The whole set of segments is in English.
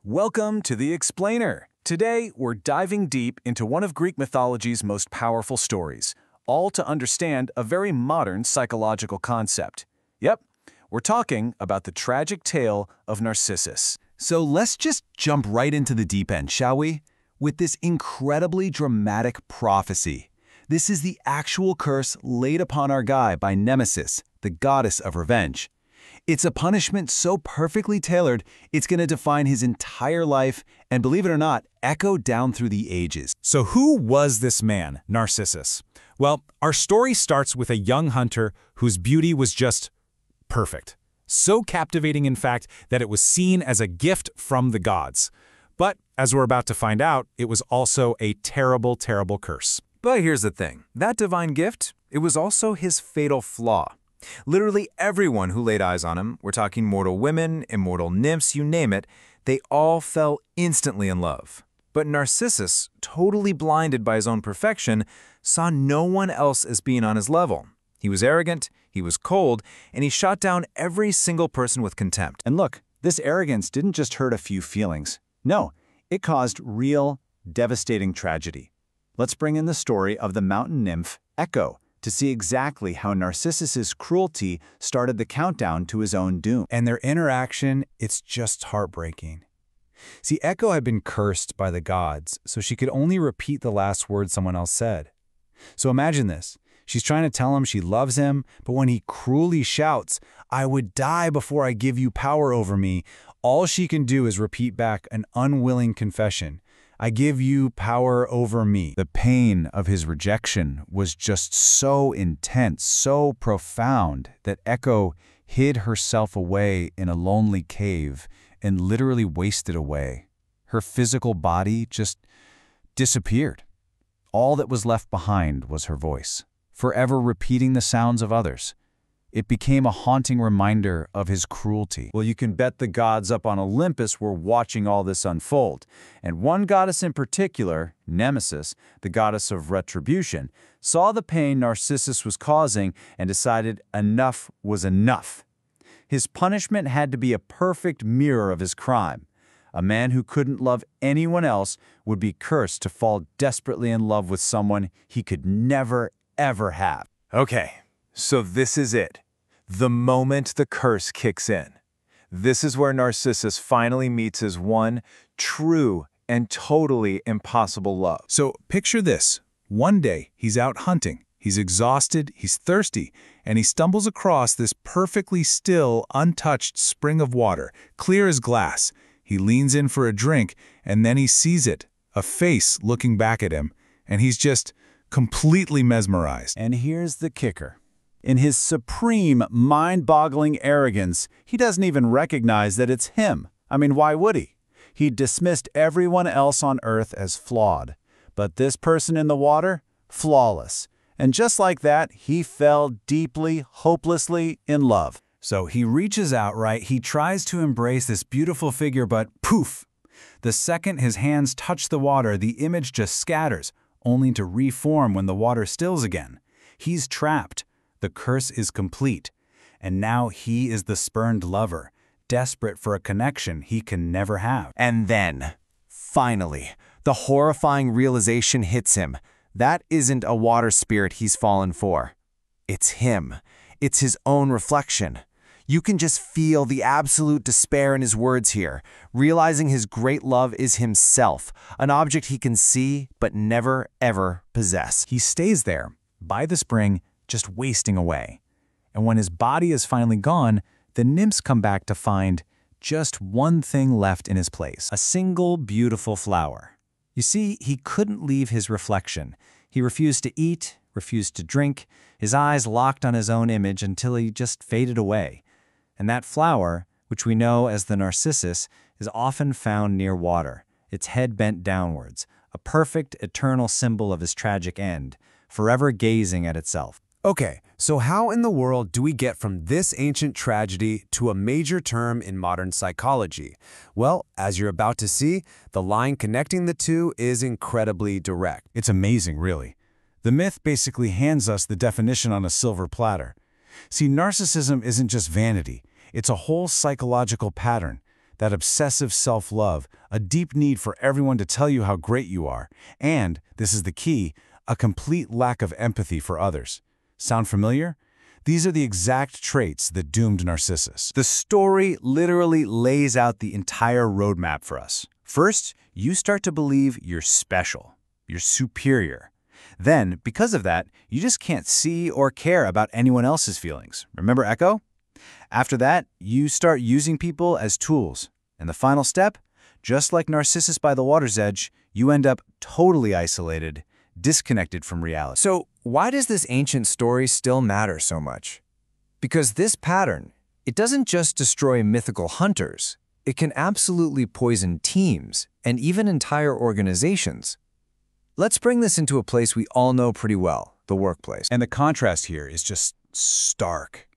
Welcome to The Explainer. Today, we're diving deep into one of Greek mythology's most powerful stories, all to understand a very modern psychological concept. Yep, we're talking about the tragic tale of Narcissus. So let's just jump right into the deep end, shall we? With this incredibly dramatic prophecy. This is the actual curse laid upon our guy by Nemesis, the goddess of revenge. It's a punishment so perfectly tailored, it's going to define his entire life and, believe it or not, echo down through the ages. So who was this man, Narcissus? Well, our story starts with a young hunter whose beauty was just perfect. So captivating, in fact, that it was seen as a gift from the gods. But, as we're about to find out, it was also a terrible, terrible curse. But here's the thing. That divine gift, it was also his fatal flaw. Literally everyone who laid eyes on him, we're talking mortal women, immortal nymphs, you name it, they all fell instantly in love. But Narcissus, totally blinded by his own perfection, saw no one else as being on his level. He was arrogant, he was cold, and he shot down every single person with contempt. And look, this arrogance didn't just hurt a few feelings. No, it caused real, devastating tragedy. Let's bring in the story of the mountain nymph Echo to see exactly how Narcissus's cruelty started the countdown to his own doom. And their interaction, it's just heartbreaking. See, Echo had been cursed by the gods, so she could only repeat the last word someone else said. So imagine this. She's trying to tell him she loves him, but when he cruelly shouts, "I would die before I give you power over me," all she can do is repeat back an unwilling confession. "I give you power over me." The pain of his rejection was just so intense, so profound, that Echo hid herself away in a lonely cave and literally wasted away. Her physical body just disappeared. All that was left behind was her voice, forever repeating the sounds of others. It became a haunting reminder of his cruelty. Well, you can bet the gods up on Olympus were watching all this unfold. And one goddess in particular, Nemesis, the goddess of retribution, saw the pain Narcissus was causing and decided enough was enough. His punishment had to be a perfect mirror of his crime. A man who couldn't love anyone else would be cursed to fall desperately in love with someone he could never, ever have. Okay, so this is it. The moment the curse kicks in. This is where Narcissus finally meets his one true and totally impossible love. So picture this. One day, he's out hunting. He's exhausted, he's thirsty, and he stumbles across this perfectly still, untouched spring of water, clear as glass. He leans in for a drink, and then he sees it, a face looking back at him, and he's just completely mesmerized. And here's the kicker. In his supreme, mind-boggling arrogance, he doesn't even recognize that it's him. I mean, why would he? He dismissed everyone else on Earth as flawed. But this person in the water, flawless. And just like that, he fell deeply, hopelessly in love. So he reaches out, right? He tries to embrace this beautiful figure, but poof! The second his hands touch the water, the image just scatters, only to reform when the water stills again. He's trapped. The curse is complete. And now he is the spurned lover, desperate for a connection he can never have. And then, finally, the horrifying realization hits him. That isn't a water spirit he's fallen for. It's him. It's his own reflection. You can just feel the absolute despair in his words here, realizing his great love is himself, an object he can see but never, ever possess. He stays there, by the spring, just wasting away. And when his body is finally gone, the nymphs come back to find just one thing left in his place, a single beautiful flower. You see, he couldn't leave his reflection. He refused to eat, refused to drink, his eyes locked on his own image until he just faded away. And that flower, which we know as the Narcissus, is often found near water, its head bent downwards, a perfect, eternal symbol of his tragic end, forever gazing at itself. Okay, so how in the world do we get from this ancient tragedy to a major term in modern psychology? Well, as you're about to see, the line connecting the two is incredibly direct. It's amazing, really. The myth basically hands us the definition on a silver platter. See, narcissism isn't just vanity. It's a whole psychological pattern that obsessive self-love, a deep need for everyone to tell you how great you are, and, this is the key, a complete lack of empathy for others. Sound familiar? These are the exact traits that doomed Narcissus. The story literally lays out the entire roadmap for us. First, you start to believe you're special, you're superior. Then, because of that, you just can't see or care about anyone else's feelings. Remember Echo? After that, you start using people as tools. And the final step, just like Narcissus by the water's edge, you end up totally isolated, disconnected from reality. So, why does this ancient story still matter so much? Because this pattern, it doesn't just destroy mythical hunters, it can absolutely poison teams and even entire organizations. Let's bring this into a place we all know pretty well, the workplace. And the contrast here is just stark.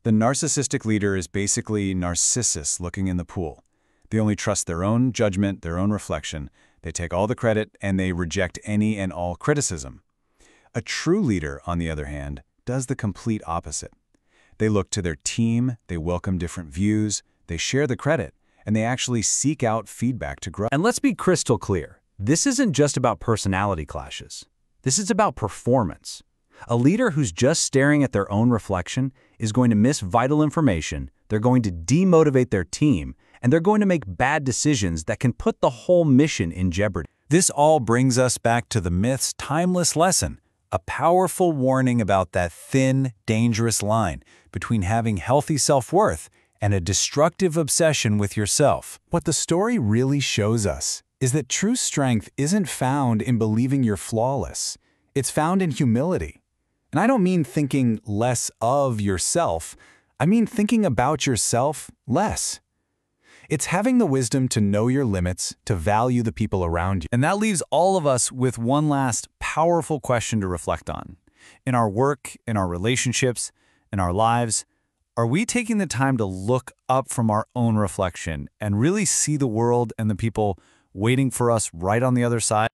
The narcissistic leader is basically Narcissus looking in the pool. They only trust their own judgment, their own reflection. They take all the credit, and they reject any and all criticism. A true leader, on the other hand, does the complete opposite. They look to their team, they welcome different views, they share the credit, and they actually seek out feedback to grow. And let's be crystal clear. This isn't just about personality clashes. This is about performance. A leader who's just staring at their own reflection is going to miss vital information, they're going to demotivate their team, and they're going to make bad decisions that can put the whole mission in jeopardy. This all brings us back to the myth's timeless lesson, a powerful warning about that thin, dangerous line between having healthy self-worth and a destructive obsession with yourself. What the story really shows us is that true strength isn't found in believing you're flawless. It's found in humility. And I don't mean thinking less of yourself. I mean thinking about yourself less. It's having the wisdom to know your limits, to value the people around you. And that leaves all of us with one last powerful question to reflect on. In our work, in our relationships, in our lives, are we taking the time to look up from our own reflection and really see the world and the people waiting for us right on the other side?